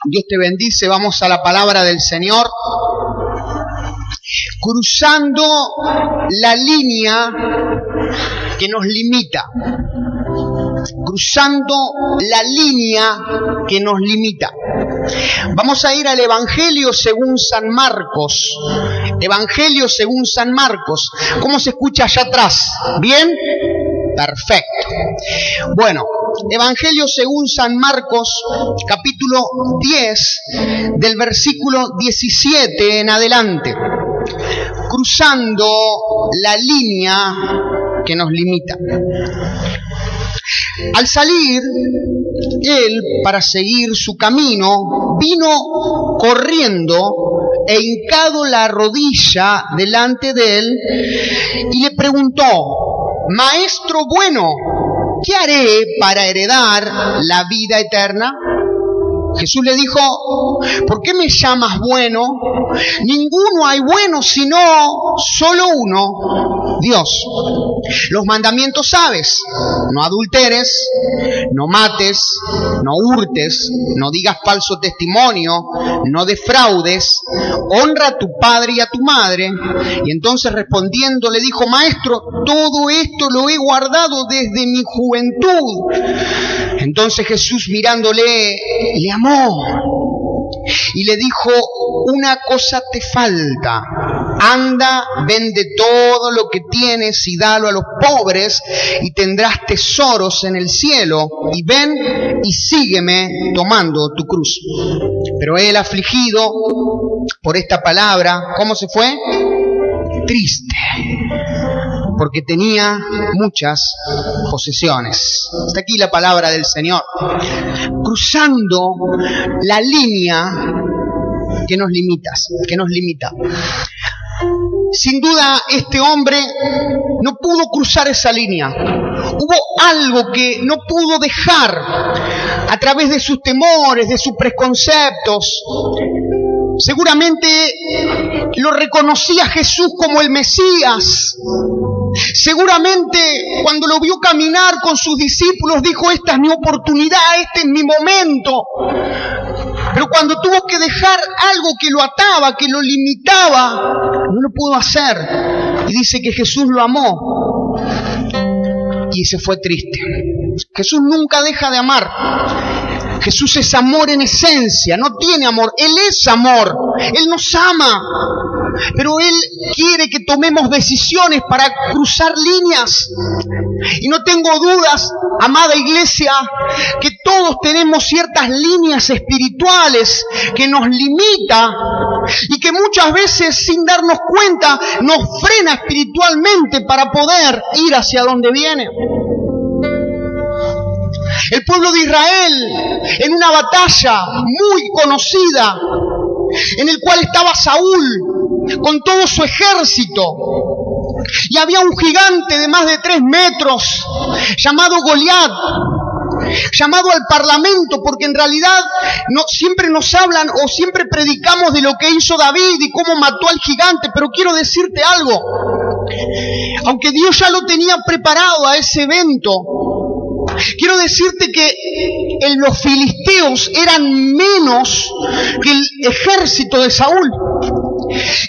Dios te bendice, vamos a la palabra del Señor. Cruzando la línea que nos limita. Cruzando la línea que nos limita. Vamos a ir al Evangelio según San Marcos. Evangelio según San Marcos. ¿Cómo se escucha allá atrás? ¿Bien? Perfecto. Bueno, Evangelio según San Marcos, capítulo 10, del versículo 17 en adelante. Cruzando la línea que nos limita. Al salir, él, para seguir su camino, vino corriendo e hincado la rodilla delante de él y le preguntó: Maestro bueno, ¿qué haré para heredar la vida eterna? Jesús le dijo: ¿por qué me llamas bueno? Ninguno hay bueno sino solo uno, Dios. Los mandamientos sabes: no adulteres, no mates, no hurtes, no digas falso testimonio, no defraudes, honra a tu padre y a tu madre. Y entonces respondiendo le dijo: Maestro, todo esto lo he guardado desde mi juventud. Entonces Jesús, mirándole, le amó y le dijo: una cosa te falta. Anda, vende todo lo que tienes y dalo a los pobres y tendrás tesoros en el cielo. Y ven y sígueme tomando tu cruz. Pero él, afligido por esta palabra, ¿cómo se fue? Triste, porque tenía muchas posesiones. Hasta aquí la palabra del Señor. Cruzando la línea que nos limita. Sin duda, este hombre no pudo cruzar esa línea. Hubo algo que no pudo dejar a través de sus temores, de sus preconceptos. Seguramente lo reconocía Jesús como el Mesías. Seguramente cuando lo vio caminar con sus discípulos dijo: esta es mi oportunidad, este es mi momento. Pero cuando tuvo que dejar algo que lo ataba, que lo limitaba, no lo pudo hacer. Y dice que Jesús lo amó y se fue triste. Jesús nunca deja de amar. Jesús es amor en esencia, no tiene amor, Él es amor, Él nos ama, pero Él quiere que tomemos decisiones para cruzar líneas. Y no tengo dudas, amada iglesia, que todos tenemos ciertas líneas espirituales que nos limita y que muchas veces, sin darnos cuenta, nos frena espiritualmente para poder ir hacia donde viene. El pueblo de Israel, en una batalla muy conocida, en el cual estaba Saúl con todo su ejército, y había un gigante de más de 3 metros, llamado Goliat, llamado al parlamento, porque en realidad siempre nos hablan o siempre predicamos de lo que hizo David y cómo mató al gigante, pero quiero decirte algo, aunque Dios ya lo tenía preparado a ese evento, quiero decirte que los filisteos eran menos que el ejército de Saúl.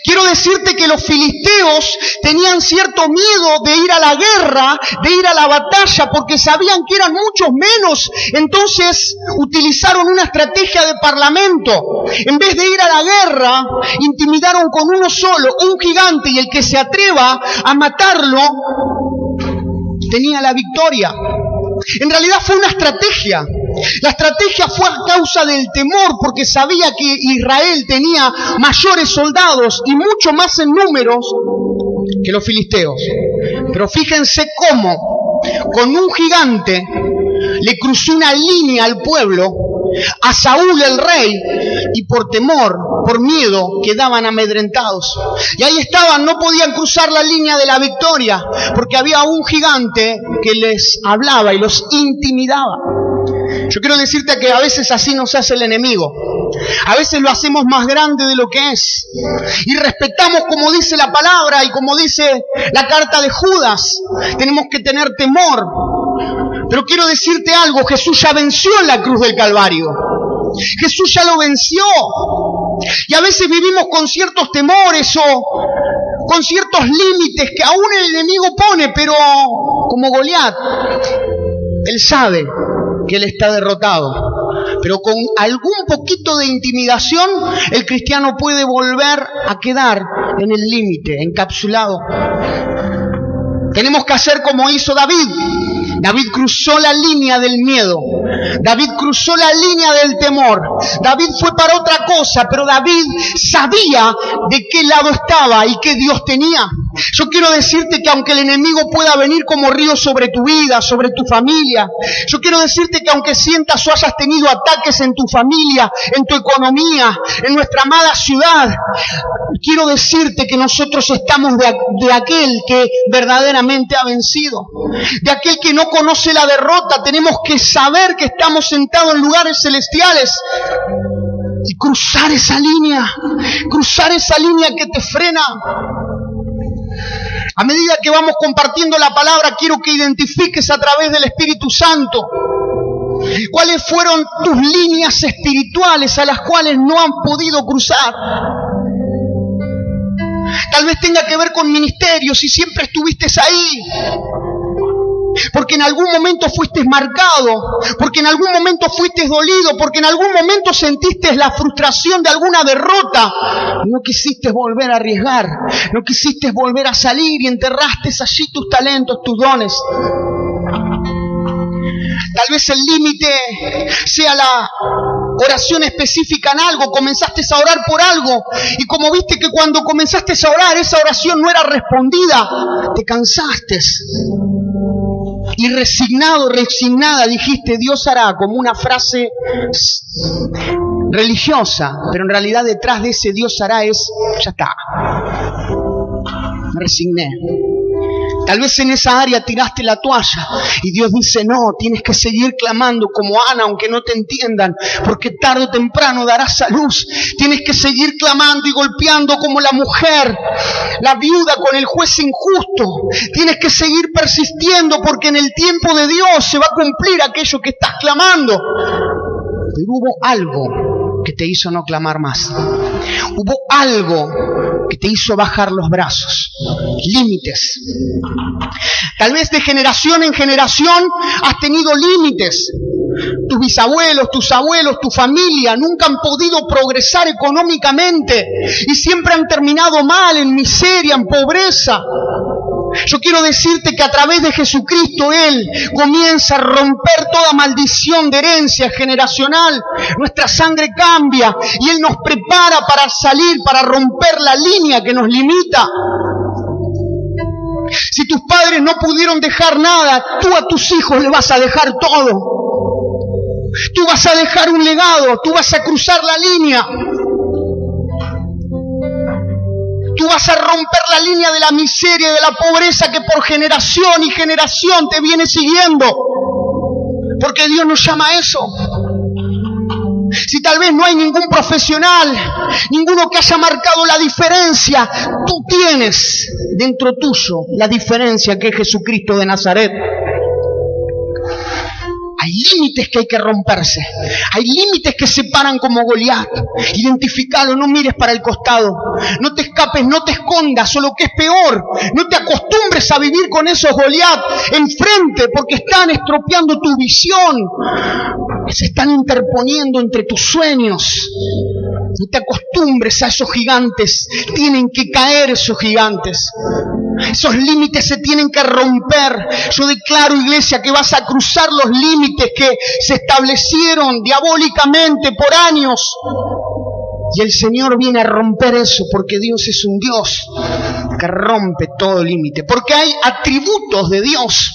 Quiero decirte que los filisteos tenían cierto miedo de ir a la guerra, de ir a la batalla, porque sabían que eran muchos menos. Entonces utilizaron una estrategia de parlamento. En vez de ir a la guerra, intimidaron con uno solo, un gigante, y el que se atreva a matarlo tenía la victoria. En realidad fue una estrategia. La estrategia fue a causa del temor, porque sabía que Israel tenía mayores soldados y mucho más en números que los filisteos. Pero fíjense cómo, con un gigante, le cruzó una línea al pueblo, a Saúl el rey, y por temor, por miedo, quedaban amedrentados. Y ahí estaban, no podían cruzar la línea de la victoria, porque había un gigante que les hablaba y los intimidaba. Yo quiero decirte que a veces así nos hace el enemigo. A veces lo hacemos más grande de lo que es. Y respetamos como dice la palabra y como dice la carta de Judas. Tenemos que tener temor. Pero quiero decirte algo, Jesús ya venció en la cruz del Calvario. Jesús ya lo venció. Y a veces vivimos con ciertos temores o con ciertos límites que aún el enemigo pone, pero como Goliat, él sabe que él está derrotado. Pero con algún poquito de intimidación, el cristiano puede volver a quedar en el límite, encapsulado. Tenemos que hacer como hizo David. David cruzó la línea del miedo. David cruzó la línea del temor. David fue para otra cosa, pero David sabía de qué lado estaba y qué Dios tenía. Yo quiero decirte que aunque el enemigo pueda venir como río sobre tu vida, sobre tu familia, yo quiero decirte que aunque sientas o hayas tenido ataques en tu familia, en tu economía, en nuestra amada ciudad, quiero decirte que nosotros estamos de aquel que verdaderamente ha vencido, de aquel que no conoce la derrota. Tenemos que saber que estamos sentados en lugares celestiales y cruzar esa línea que te frena. A medida que vamos compartiendo la palabra, quiero que identifiques a través del Espíritu Santo cuáles fueron tus líneas espirituales a las cuales no han podido cruzar. Tal vez tenga que ver con ministerios y siempre estuviste ahí, porque en algún momento fuiste marcado, porque en algún momento fuiste dolido, porque en algún momento sentiste la frustración de alguna derrota. No quisiste volver a arriesgar, no quisiste volver a salir y enterraste allí tus talentos, tus dones. Tal vez el límite sea la oración específica en algo. Comenzaste a orar por algo y como viste que cuando comenzaste a orar esa oración no era respondida, te cansaste. Y resignada dijiste, Dios hará, como una frase religiosa, pero en realidad detrás de ese Dios hará es, ya está, me resigné. Tal vez en esa área tiraste la toalla y Dios dice, no, tienes que seguir clamando como Ana, aunque no te entiendan, porque tarde o temprano darás a luz. Tienes que seguir clamando y golpeando como la mujer, la viuda con el juez injusto. Tienes que seguir persistiendo porque en el tiempo de Dios se va a cumplir aquello que estás clamando. Pero hubo algo que te hizo no clamar más. Hubo algo que te hizo bajar los brazos. Límites. Tal vez de generación en generación has tenido límites. Tus bisabuelos, tus abuelos, tu familia nunca han podido progresar económicamente y siempre han terminado mal, en miseria, en pobreza. Yo quiero decirte que a través de Jesucristo Él comienza a romper toda maldición de herencia generacional. Nuestra sangre cambia y Él nos prepara para salir, para romper la línea que nos limita. Si tus padres no pudieron dejar nada, tú a tus hijos le vas a dejar todo. Tú vas a dejar un legado, tú vas a cruzar la línea. Tú vas a romper la línea de la miseria y de la pobreza que por generación y generación te viene siguiendo. Porque Dios nos llama a eso. Si tal vez no hay ningún profesional, ninguno que haya marcado la diferencia, tú tienes dentro tuyo la diferencia que es Jesucristo de Nazaret. Hay límites que hay que romperse. Hay límites que separan como Goliat. Identificalo, no mires para el costado. No te escapes, no te escondas, o lo que es peor, no te acostumbres a vivir con esos Goliat enfrente, porque están estropeando tu visión. Se están interponiendo entre tus sueños. No te acostumbres a esos gigantes. Tienen que caer esos gigantes. Esos límites se tienen que romper. Yo declaro, iglesia, que vas a cruzar los límites que se establecieron diabólicamente por años. Y el Señor viene a romper eso, porque Dios es un Dios que rompe todo límite. Porque hay atributos de Dios.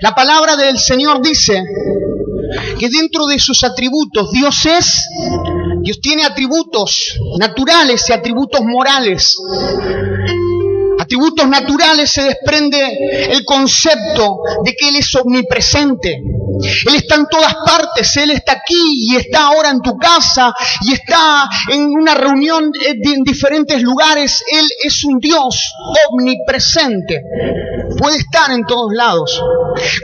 La palabra del Señor dice que dentro de sus atributos Dios tiene atributos naturales y atributos morales. Atributos naturales se desprende el concepto de que Él es omnipresente. Él está en todas partes, Él está aquí y está ahora en tu casa y está en una reunión en diferentes lugares. Él es un Dios omnipresente, puede estar en todos lados,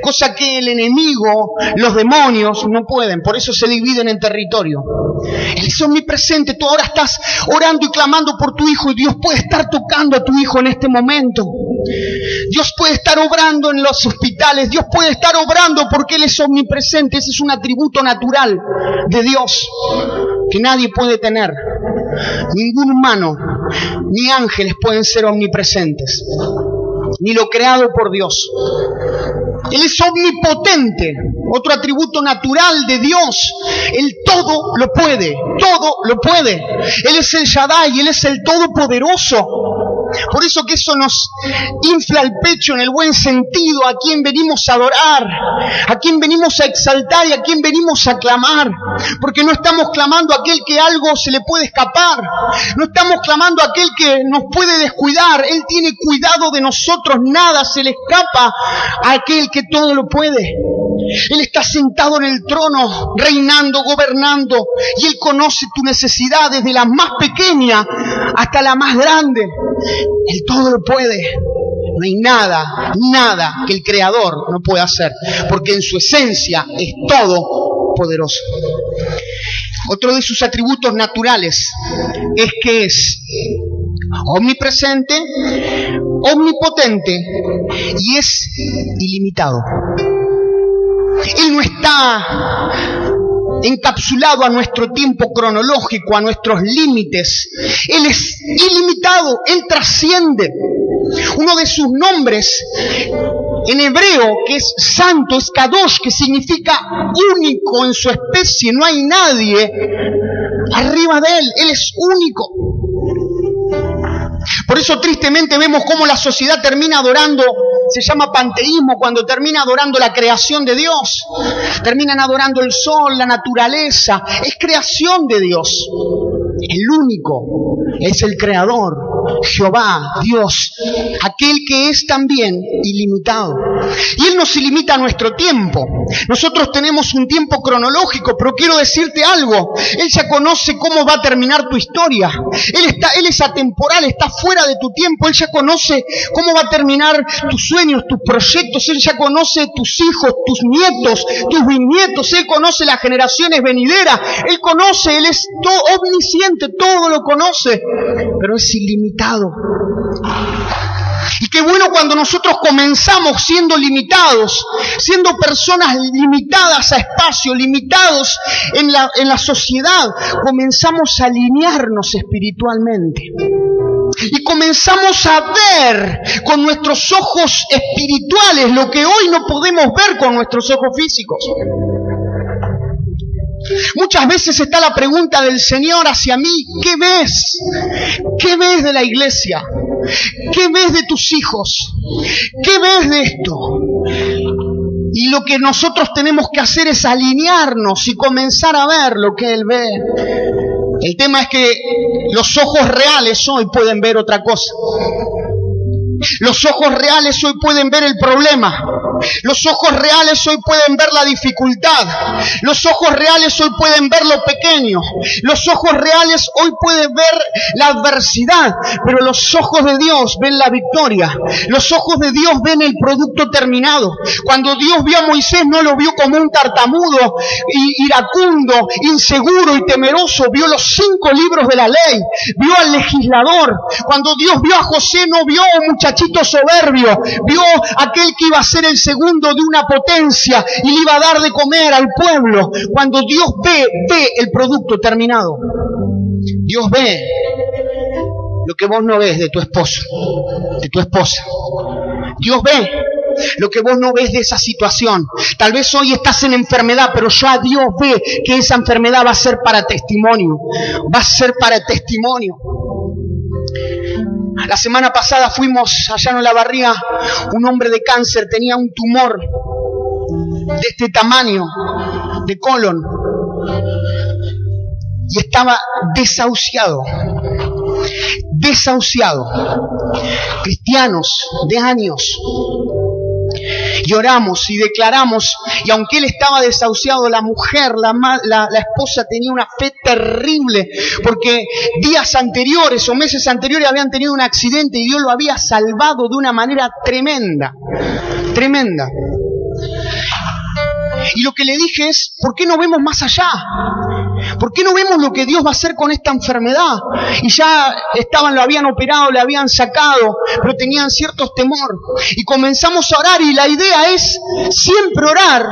cosa que el enemigo, los demonios no pueden, por eso se dividen en territorio. Él es omnipresente, tú ahora estás orando y clamando por tu hijo y Dios puede estar tocando a tu hijo en este momento. Dios puede estar obrando en los hospitales, Dios puede estar obrando porque Él es omnipresente. Ese es un atributo natural de Dios que nadie puede tener. Ningún humano ni ángeles pueden ser omnipresentes, ni lo creado por Dios. Él es omnipotente, otro atributo natural de Dios. Él todo lo puede, todo lo puede. Él es el Shaddai, Él es el Todopoderoso. Por eso que eso nos infla el pecho en el buen sentido, a quien venimos a adorar, a quien venimos a exaltar y a quien venimos a clamar. Porque no estamos clamando a aquel que algo se le puede escapar, no estamos clamando a aquel que nos puede descuidar. Él tiene cuidado de nosotros, nada se le escapa a aquel que todo lo puede. Él está sentado en el trono, reinando, gobernando, y Él conoce tu necesidad desde la más pequeña hasta la más grande. Él todo lo puede. No hay nada que el Creador no pueda hacer, porque en su esencia es todopoderoso. Otro de sus atributos naturales es que es omnipresente, omnipotente y es ilimitado. Él no está encapsulado a nuestro tiempo cronológico, a nuestros límites. Él es ilimitado, Él trasciende. Uno de sus nombres en hebreo, que es santo, es Kadosh, que significa único en su especie. No hay nadie arriba de Él, Él es único. Por eso tristemente vemos cómo la sociedad termina adorando, se llama panteísmo, cuando termina adorando la creación de Dios. Terminan adorando el sol, la naturaleza, es creación de Dios. El único es el Creador, Jehová, Dios, aquel que es también ilimitado. Y Él nos ilimita a nuestro tiempo. Nosotros tenemos un tiempo cronológico, pero quiero decirte algo. Él ya conoce cómo va a terminar tu historia. Él es atemporal, está fuera de tu tiempo. Él ya conoce cómo va a terminar tus sueños, tus proyectos. Él ya conoce tus hijos, tus nietos, tus bisnietos. Él conoce las generaciones venideras. Él conoce, Él es omnisciente, todo lo conoce, pero es ilimitado. Y qué bueno cuando nosotros comenzamos siendo limitados, siendo personas limitadas a espacio, limitados en la sociedad, comenzamos a alinearnos espiritualmente. Y comenzamos a ver con nuestros ojos espirituales lo que hoy no podemos ver con nuestros ojos físicos. Muchas veces está la pregunta del Señor hacia mí: ¿qué ves? ¿Qué ves de la iglesia? ¿Qué ves de tus hijos? ¿Qué ves de esto? Y lo que nosotros tenemos que hacer es alinearnos y comenzar a ver lo que Él ve. El tema es que los ojos reales hoy pueden ver otra cosa. Los ojos reales hoy pueden ver el problema. Los ojos reales hoy pueden ver la dificultad. Los ojos reales hoy pueden ver lo pequeño. Los ojos reales hoy pueden ver la adversidad. Pero los ojos de Dios ven la victoria. Los ojos de Dios ven el producto terminado. Cuando Dios vio a Moisés, no lo vio como un tartamudo, iracundo, inseguro y temeroso. Vio los 5 libros de la ley. Vio al legislador. Cuando Dios vio a José, no vio a un muchachito soberbio. Vio a aquel que iba a ser el segundo de una potencia y le iba a dar de comer al pueblo. Cuando Dios ve el producto terminado. Dios ve lo que vos no ves de tu esposo, de tu esposa. Dios ve lo que vos no ves de esa situación. Tal vez hoy estás en enfermedad, pero ya Dios ve que esa enfermedad va a ser para testimonio. Va a ser para testimonio. La semana pasada fuimos allá en Olavarría, un hombre de cáncer tenía un tumor de este tamaño, de colon, y estaba desahuciado. Cristianos de años. y oramos y declaramos, y aunque él estaba desahuciado, la mujer, la esposa tenía una fe terrible, porque días anteriores o meses anteriores habían tenido un accidente y Dios lo había salvado de una manera tremenda, tremenda. Y lo que le dije es, ¿por qué no vemos más allá? ¿Por qué no vemos lo que Dios va a hacer con esta enfermedad? Y ya lo habían operado, le habían sacado, pero tenían ciertos temor. Y comenzamos a orar, y la idea es siempre orar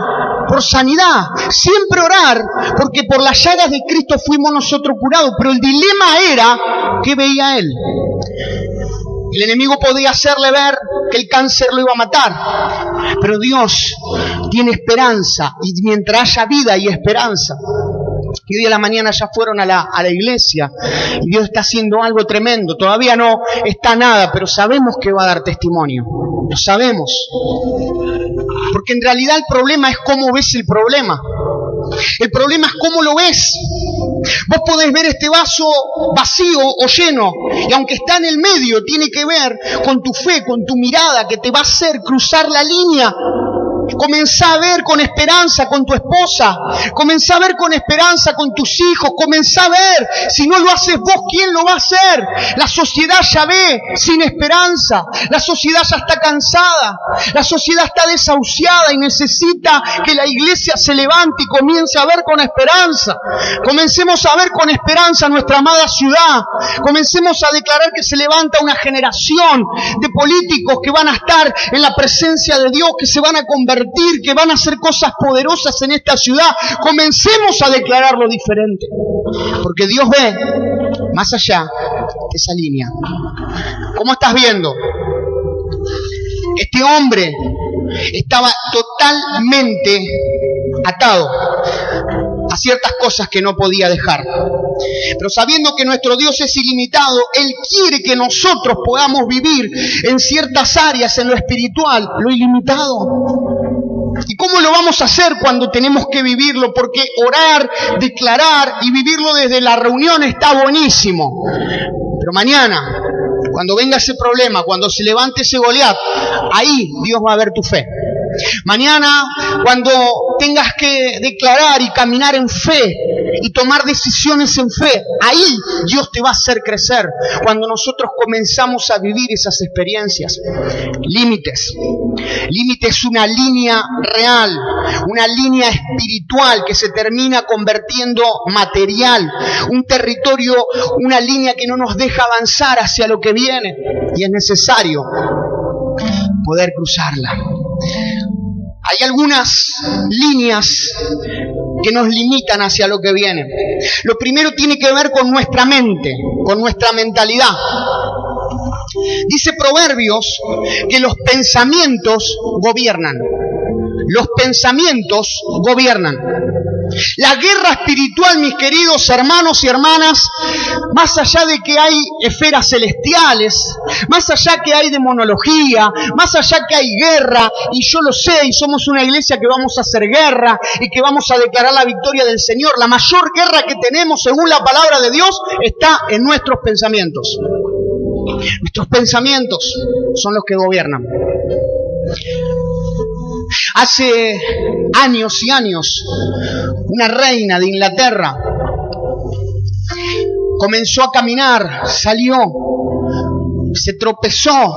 por sanidad, siempre orar, porque por las llagas de Cristo fuimos nosotros curados. Pero el dilema era, ¿qué veía él? El enemigo podía hacerle ver que el cáncer lo iba a matar, pero Dios tiene esperanza, y mientras haya vida hay esperanza. Y hoy a la mañana ya fueron a la iglesia, y Dios está haciendo algo tremendo. Todavía no está nada, pero sabemos que va a dar testimonio, lo sabemos. Porque en realidad el problema es cómo ves el problema. El problema es cómo lo ves. Vos podés ver este vaso vacío o lleno, y aunque está en el medio, tiene que ver con tu fe, con tu mirada, que te va a hacer cruzar la línea. Comenzá a ver con esperanza con tu esposa, comenzá a ver con esperanza con tus hijos, comenzá a ver, si no lo haces vos, ¿quién lo va a hacer? La sociedad ya ve sin esperanza, la sociedad ya está cansada, la sociedad está desahuciada y necesita que la iglesia se levante y comience a ver con esperanza. Comencemos a ver con esperanza nuestra amada ciudad, comencemos a declarar que se levanta una generación de políticos que van a estar en la presencia de Dios, que se van a convertir, que van a hacer cosas poderosas en esta ciudad. Comencemos a declararlo diferente, porque Dios ve más allá de esa línea. ¿Cómo estás viendo? Este hombre estaba totalmente atado a ciertas cosas que no podía dejar. Pero sabiendo que nuestro Dios es ilimitado, Él quiere que nosotros podamos vivir en ciertas áreas, en lo espiritual, lo ilimitado. ¿Y cómo lo vamos a hacer cuando tenemos que vivirlo? Porque orar, declarar y vivirlo desde la reunión está buenísimo. Pero mañana, cuando venga ese problema, cuando se levante ese Goliat, ahí Dios va a ver tu fe. Mañana, cuando tengas que declarar y caminar en fe y tomar decisiones en fe, ahí Dios te va a hacer crecer. Cuando nosotros comenzamos a vivir esas experiencias. Límites. Límite es una línea real, una línea espiritual que se termina convirtiendo material. Un territorio, una línea que no nos deja avanzar hacia lo que viene. Y es necesario poder cruzarla. Hay algunas líneas que nos limitan hacia lo que viene. Lo primero tiene que ver con nuestra mente, con nuestra mentalidad. Dice Proverbios que los pensamientos gobiernan. Los pensamientos gobiernan. La guerra espiritual, mis queridos hermanos y hermanas, más allá de que hay esferas celestiales, más allá que hay demonología, más allá que hay guerra, y yo lo sé, y somos una iglesia que vamos a hacer guerra y que vamos a declarar la victoria del Señor, la mayor guerra que tenemos según la palabra de Dios está en nuestros pensamientos. Nuestros pensamientos son los que gobiernan. Hace años y años, una reina de Inglaterra comenzó a caminar, salió, se tropezó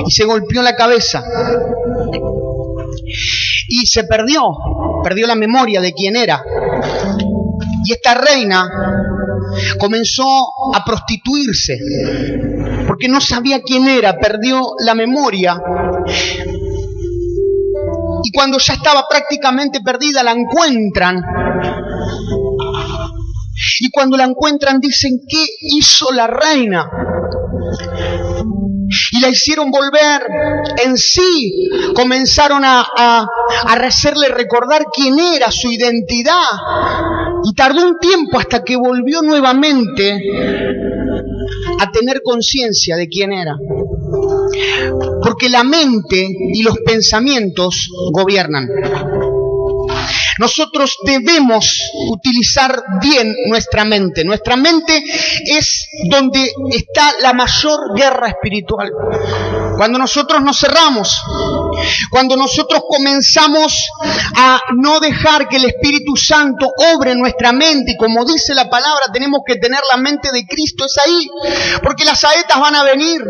y se golpeó la cabeza. Y se perdió la memoria de quién era. Y esta reina comenzó a prostituirse, porque no sabía quién era, perdió la memoria. Y cuando ya estaba prácticamente perdida, la encuentran. Y cuando la encuentran dicen, ¿qué hizo la reina? Y la hicieron volver en sí. Comenzaron a hacerle recordar quién era, su identidad. Y tardó un tiempo hasta que volvió nuevamente a tener conciencia de quién era. Porque la mente y los pensamientos gobiernan. Nosotros debemos utilizar bien nuestra mente. Nuestra mente es donde está la mayor guerra espiritual. Cuando nosotros nos cerramos, Cuando nosotros comenzamos a no dejar que el Espíritu Santo obre en nuestra mente, y como dice la palabra, tenemos que tener la mente de Cristo, es ahí. Porque las saetas van a venir,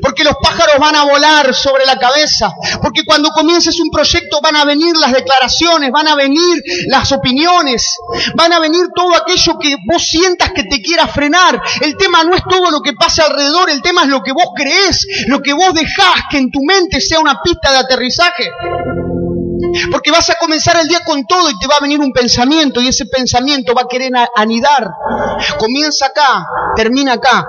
porque los pájaros van a volar sobre la cabeza, porque cuando comiences un proyecto van a venir las declaraciones, van a venir las opiniones, van a venir todo aquello que vos sientas que te quiera frenar. El tema no es todo lo que pasa alrededor, el tema es lo que vos creés, lo que vos dejás que en tu mente sea una pista de aterrizaje. Porque vas a comenzar el día con todo y te va a venir un pensamiento, y ese pensamiento va a querer anidar. Comienza acá, termina acá.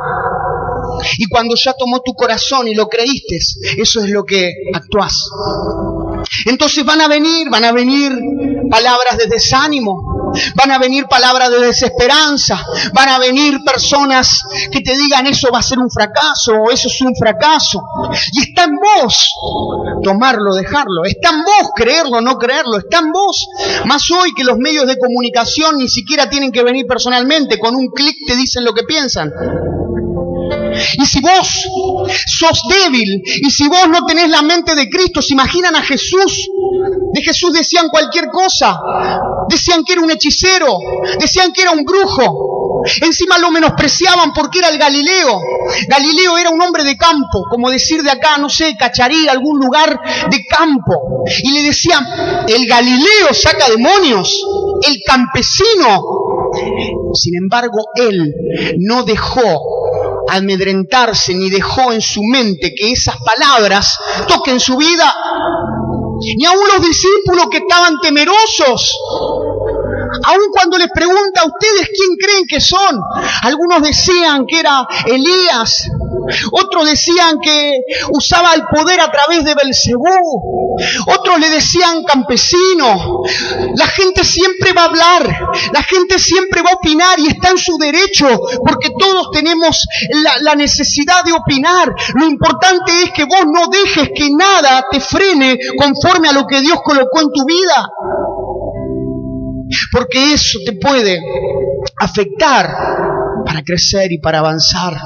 Y cuando ya tomó tu corazón y lo creíste, eso es lo que actuás. Entonces van a venir palabras de desánimo, van a venir palabras de desesperanza, van a venir personas que te digan eso va a ser un fracaso o eso es un fracaso. Y está en vos tomarlo, dejarlo, está en vos creerlo, no creerlo, está en vos. Más hoy que los medios de comunicación ni siquiera tienen que venir personalmente, con un clic te dicen lo que piensan. Y si vos sos débil, y si vos no tenés la mente de Cristo, se imaginan a Jesús. De Jesús decían cualquier cosa, decían que era un hechicero, decían que era un brujo, encima lo menospreciaban porque era el Galileo. Galileo era un hombre de campo, como decir de acá, no sé, Cacharí, algún lugar de campo. Y le decían, el Galileo saca demonios, el campesino. Sin embargo, él no dejó amedrentarse ni dejó en su mente que esas palabras toquen su vida. Ni aún los discípulos que estaban temerosos, aun cuando les pregunta a ustedes quién creen que son, algunos decían que era Elías, otros decían que usaba el poder a través de Belcebú, otros le decían campesino. La gente siempre va a hablar, la gente siempre va a opinar y está en su derecho, porque todos tenemos la necesidad de opinar. Lo importante es que vos no dejes que nada te frene conforme a lo que Dios colocó en tu vida, porque eso te puede afectar para crecer y para avanzar.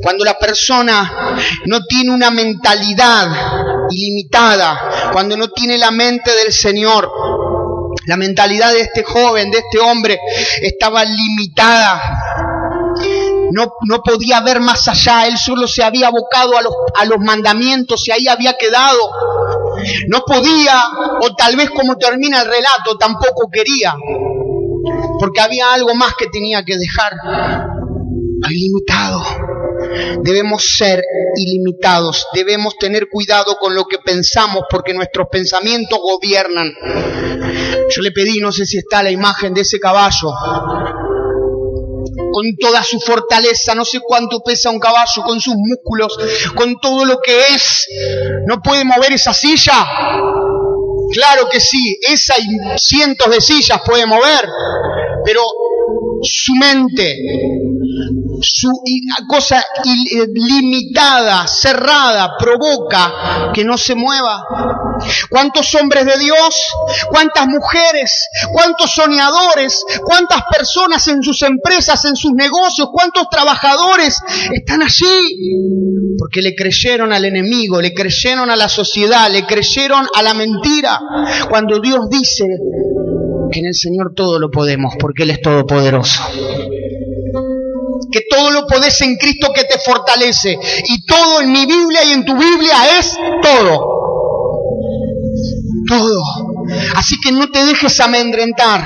Cuando la persona no tiene una mentalidad ilimitada, cuando no tiene la mente del Señor, la mentalidad de este joven, de este hombre, estaba limitada. No podía ver más allá, él solo se había abocado a los mandamientos y ahí había quedado. No podía, o tal vez como termina el relato, tampoco quería, porque había algo más que tenía que dejar. Ilimitado. Debemos ser ilimitados, debemos tener cuidado con lo que pensamos, porque nuestros pensamientos gobiernan. Yo le pedí, no sé si está la imagen de ese caballo, con toda su fortaleza, no sé cuánto pesa un caballo, con sus músculos, con todo lo que es, ¿no puede mover esa silla? Claro que sí, esa y cientos de sillas puede mover, pero su mente, su cosa limitada, cerrada, provoca que no se mueva. ¿Cuántos hombres de Dios, cuántas mujeres, cuántos soñadores, cuántas personas en sus empresas, en sus negocios, cuántos trabajadores están allí? Porque le creyeron al enemigo, le creyeron a la sociedad, le creyeron a la mentira. Cuando Dios dice que en el Señor todo lo podemos, porque Él es todopoderoso. Que todo lo podés en Cristo que te fortalece. Y todo en mi Biblia y en tu Biblia es todo. Todo. Así que no te dejes amedrentar.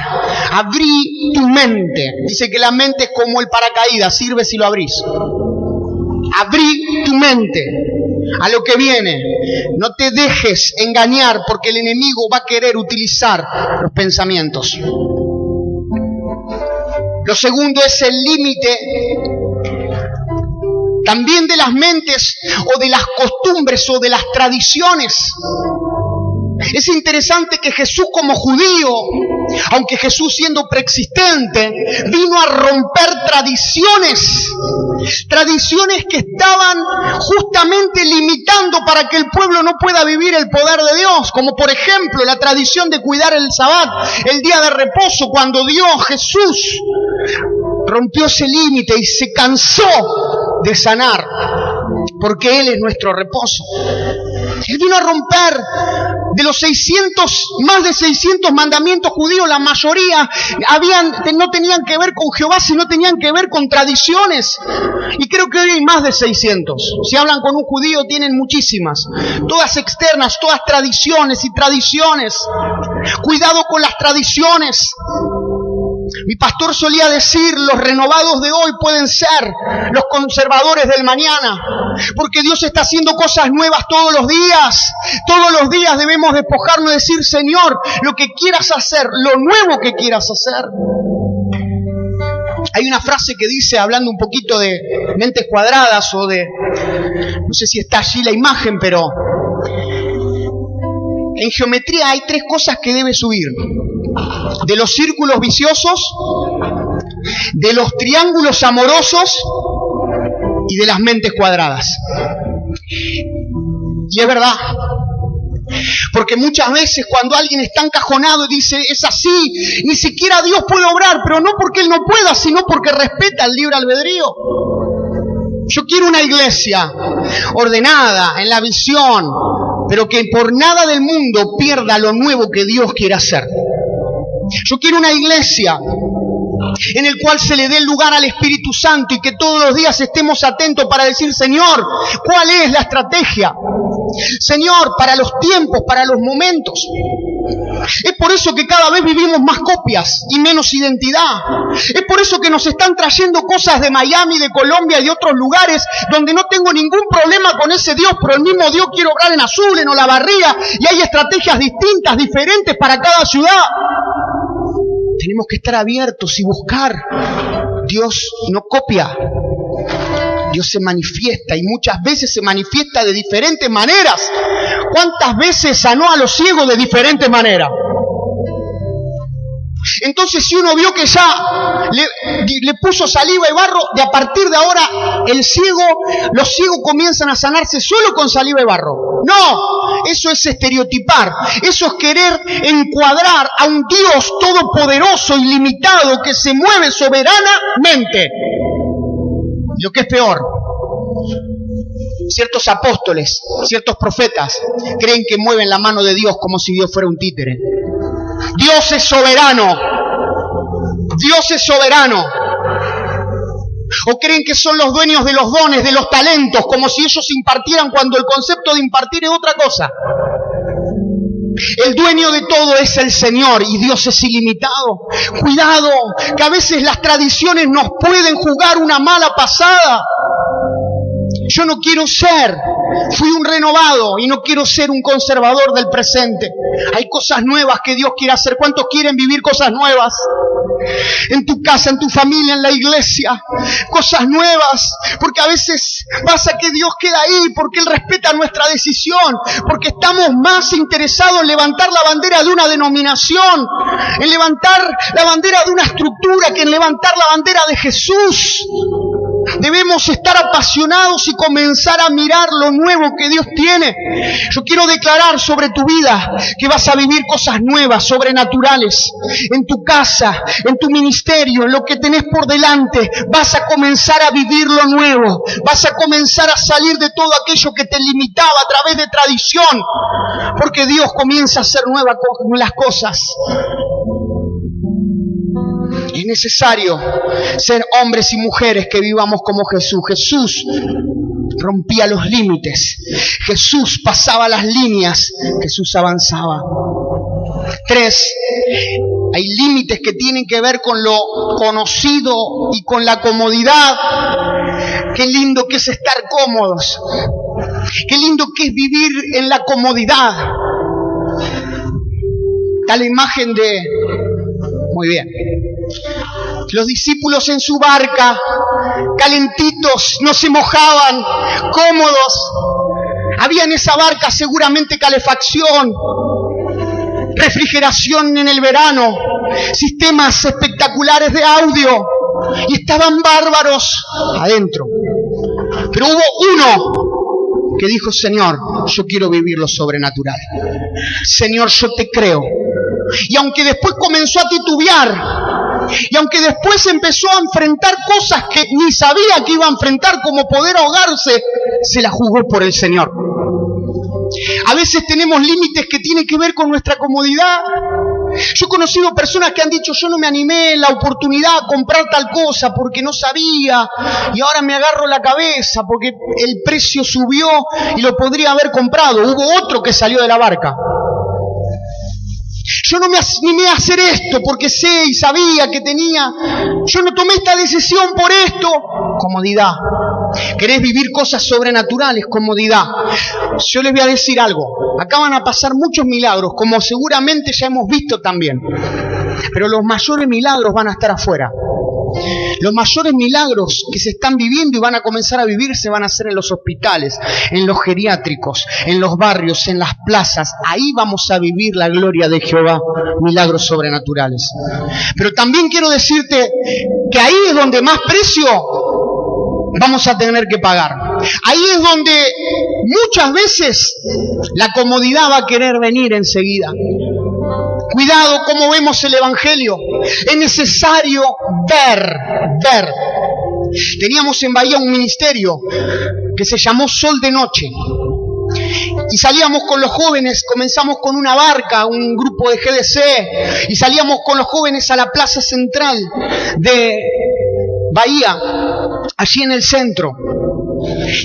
Abrí tu mente. Dice que la mente es como el paracaídas, sirve si lo abrís. Abrí tu mente a lo que viene. No te dejes engañar, porque el enemigo va a querer utilizar los pensamientos. Lo segundo es el límite también de las mentes o de las costumbres o de las tradiciones. Es interesante que Jesús como judío, aunque Jesús siendo preexistente, vino a romper tradiciones que estaban justamente limitando para que el pueblo no pueda vivir el poder de Dios, como por ejemplo la tradición de cuidar el Sabbat, el día de reposo, cuando Dios, Jesús, rompió ese límite y se cansó de sanar, porque Él es nuestro reposo. Él vino a romper de los más de 600 mandamientos judíos, la mayoría no tenían que ver con Jehová, sino tenían que ver con tradiciones. Y creo que hoy hay más de 600. Si hablan con un judío, tienen muchísimas. Todas externas, todas tradiciones y tradiciones. Cuidado con las tradiciones. Mi pastor solía decir, los renovados de hoy pueden ser los conservadores del mañana, porque Dios está haciendo cosas nuevas todos los días. Todos los días debemos despojarnos y decir, Señor, lo que quieras hacer, lo nuevo que quieras hacer. Hay una frase que dice, hablando un poquito de mentes cuadradas o de, no sé si está allí la imagen, pero en geometría hay 3 cosas que debes huir. De los círculos viciosos, de los triángulos amorosos y de las mentes cuadradas. Y es verdad, porque muchas veces cuando alguien está encajonado y dice, es así, ni siquiera Dios puede obrar, pero no porque Él no pueda, sino porque respeta el libre albedrío. Yo quiero una iglesia ordenada en la visión, pero que por nada del mundo pierda lo nuevo que Dios quiere hacer. Yo quiero una iglesia en el cual se le dé lugar al Espíritu Santo y que todos los días estemos atentos para decir, Señor, ¿cuál es la estrategia? Señor, para los tiempos, para los momentos. Es por eso que cada vez vivimos más copias y menos identidad. Es por eso que nos están trayendo cosas de Miami, de Colombia y de otros lugares donde no tengo ningún problema con ese Dios, pero el mismo Dios quiere obrar en Azul, en Olavarría, y hay estrategias distintas, diferentes para cada ciudad. Tenemos que estar abiertos y buscar. Dios no copia. Dios se manifiesta y muchas veces se manifiesta de diferentes maneras. ¿Cuántas veces sanó a los ciegos de diferentes maneras? Entonces, si uno vio que ya le puso saliva y barro, de a partir de ahora los ciegos comienzan a sanarse solo con saliva y barro. No, eso es estereotipar, eso es querer encuadrar a un Dios todopoderoso, ilimitado, que se mueve soberanamente. Lo que es peor, ciertos apóstoles, ciertos profetas creen que mueven la mano de Dios como si Dios fuera un títere. Dios es soberano. Dios es soberano. O creen que son los dueños de los dones, de los talentos, como si ellos impartieran cuando el concepto de impartir es otra cosa. El dueño de todo es el Señor y Dios es ilimitado. Cuidado, que a veces las tradiciones nos pueden jugar una mala pasada. Yo no quiero fui un renovado y no quiero ser un conservador del presente. Hay cosas nuevas que Dios quiere hacer. ¿Cuántos quieren vivir cosas nuevas? En tu casa, en tu familia, en la iglesia. Cosas nuevas. Porque a veces pasa que Dios queda ahí porque Él respeta nuestra decisión. Porque estamos más interesados en levantar la bandera de una denominación, en levantar la bandera de una estructura, que en levantar la bandera de Jesús. Debemos estar apasionados y comenzar a mirar lo nuevo que Dios tiene. Yo quiero declarar sobre tu vida que vas a vivir cosas nuevas, sobrenaturales. En tu casa, en tu ministerio, en lo que tenés por delante, vas a comenzar a vivir lo nuevo. Vas a comenzar a salir de todo aquello que te limitaba a través de tradición. Porque Dios comienza a hacer nuevas las cosas. Es necesario ser hombres y mujeres que vivamos como Jesús. Jesús rompía los límites. Jesús pasaba las líneas. Jesús avanzaba. 3. Hay límites que tienen que ver con lo conocido y con la comodidad. Qué lindo que es estar cómodos. Qué lindo que es vivir en la comodidad. Está la imagen de... Muy bien. Los discípulos en su barca, calentitos, no se mojaban, cómodos. Había en esa barca seguramente calefacción, refrigeración en el verano, sistemas espectaculares de audio, y estaban bárbaros adentro. Pero hubo uno que dijo, Señor, yo quiero vivir lo sobrenatural. Señor, yo te creo. Y aunque después comenzó a titubear, y aunque después empezó a enfrentar cosas que ni sabía que iba a enfrentar, como poder ahogarse, se la jugó por el Señor. A veces tenemos límites que tienen que ver con nuestra comodidad. Yo he conocido personas que han dicho, yo no me animé en la oportunidad a comprar tal cosa porque no sabía y ahora me agarro la cabeza porque el precio subió y lo podría haber comprado. Hubo otro que salió de la barca. Yo no me animé a hacer esto porque sé y sabía que tenía. Yo no tomé esta decisión por esto. Comodidad. ¿Querés vivir cosas sobrenaturales? Comodidad. Yo les voy a decir algo. Acá van a pasar muchos milagros, como seguramente ya hemos visto también. Pero los mayores milagros van a estar afuera. Los mayores milagros que se están viviendo y van a comenzar a vivir se van a hacer en los hospitales, en los geriátricos, en los barrios, en las plazas. Ahí vamos a vivir la gloria de Jehová, milagros sobrenaturales. Pero también quiero decirte que ahí es donde más precio vamos a tener que pagar. Ahí es donde muchas veces la comodidad va a querer venir enseguida. Cuidado cómo vemos el Evangelio. Es necesario ver. Teníamos en Bahía un ministerio que se llamó Sol de Noche. Y salíamos con los jóvenes, comenzamos con una barca, un grupo de GDC, y salíamos con los jóvenes a la plaza central de Bahía, allí en el centro.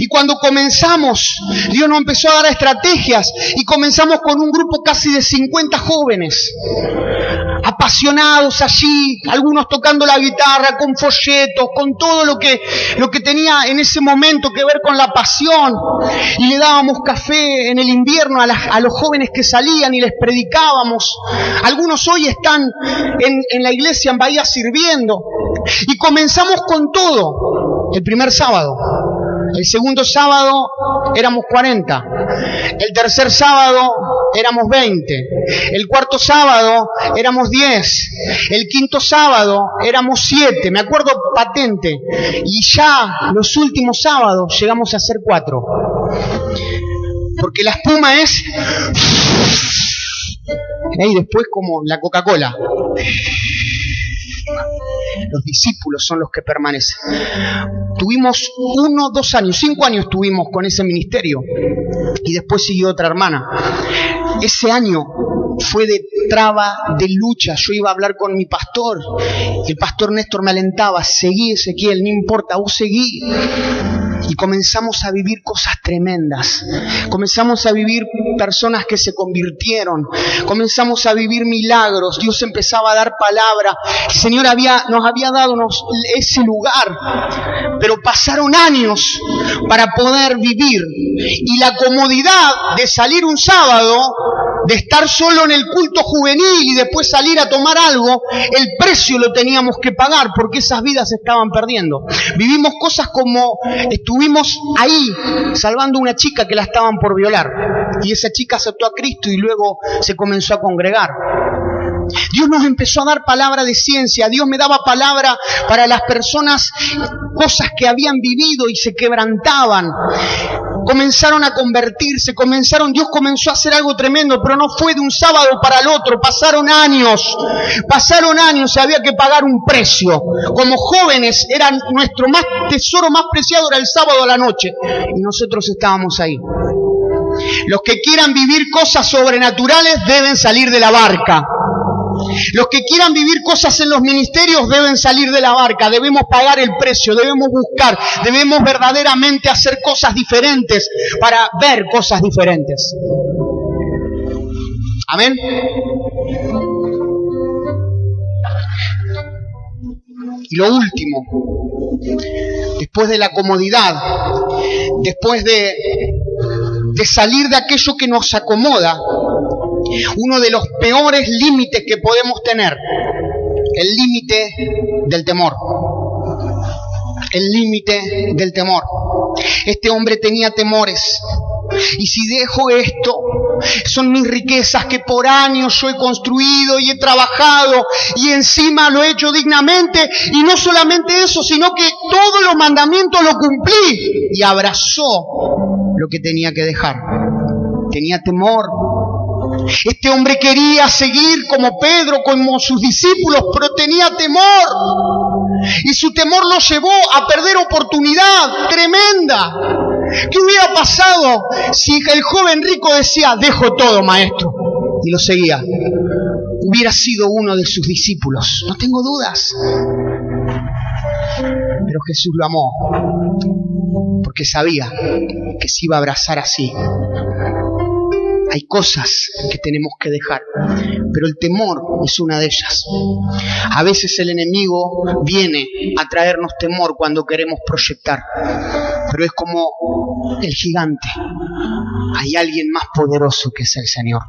Y cuando comenzamos, Dios nos empezó a dar estrategias y comenzamos con un grupo casi de 50 jóvenes, apasionados allí, algunos tocando la guitarra, con folletos, con todo lo que tenía en ese momento que ver con la pasión. Y le dábamos café en el invierno a los jóvenes que salían y les predicábamos. Algunos hoy están en la iglesia en Bahía sirviendo. Y comenzamos con todo el primer sábado. El segundo sábado éramos 40, el tercer sábado éramos 20, el cuarto sábado éramos 10, el quinto sábado éramos 7, me acuerdo patente, y ya los últimos sábados llegamos a ser 4, porque la espuma es, y después como la Coca-Cola. Los discípulos son los que permanecen. Tuvimos 1, 2 años, 5 años tuvimos con ese ministerio y después siguió otra hermana. Ese año fue de traba, de lucha. Yo iba a hablar con mi pastor y el pastor Néstor me alentaba: seguí, Ezequiel, no importa, vos seguí. Y comenzamos a vivir cosas tremendas. Comenzamos a vivir personas que se convirtieron. Comenzamos a vivir milagros. Dios empezaba a dar palabra. El Señor nos había dado ese lugar. Pero pasaron años para poder vivir. Y la comodidad de salir un sábado, de estar solo en el culto juvenil y después salir a tomar algo, el precio lo teníamos que pagar porque esas vidas se estaban perdiendo. Vivimos cosas como estuvimos ahí salvando a una chica que la estaban por violar y esa chica aceptó a Cristo y luego se comenzó a congregar. Dios nos empezó a dar palabra de ciencia. Dios me daba palabra para las personas, cosas que habían vivido y se quebrantaban. Comenzaron a convertirse, Dios comenzó a hacer algo tremendo, pero no fue de un sábado para el otro, pasaron años, y había que pagar un precio. Como jóvenes, era nuestro tesoro más preciado, era el sábado a la noche, y nosotros estábamos ahí. Los que quieran vivir cosas sobrenaturales deben salir de la barca. Los que quieran vivir cosas en los ministerios deben salir de la barca, debemos pagar el precio, debemos buscar, debemos verdaderamente hacer cosas diferentes para ver cosas diferentes. Amén. Y lo último, después de la comodidad, después de salir de aquello que nos acomoda, uno de los peores límites que podemos tener, el límite del temor. El límite del temor. Este hombre tenía temores. Y si dejo esto, son mis riquezas que por años yo he construido y he trabajado y encima lo he hecho dignamente, y no solamente eso, sino que todos los mandamientos lo cumplí, y abrazó lo que tenía que dejar. Tenía temor. Este hombre quería seguir como Pedro, como sus discípulos, pero tenía temor. Y su temor lo llevó a perder oportunidad tremenda. ¿Qué hubiera pasado si el joven rico decía, dejo todo, maestro, y lo seguía? Hubiera sido uno de sus discípulos, no tengo dudas. Pero Jesús lo amó, porque sabía que se iba a abrazar así. Hay cosas que tenemos que dejar, pero el temor es una de ellas. A veces el enemigo viene a traernos temor cuando queremos proyectar, pero es como el gigante. Hay alguien más poderoso que es el Señor.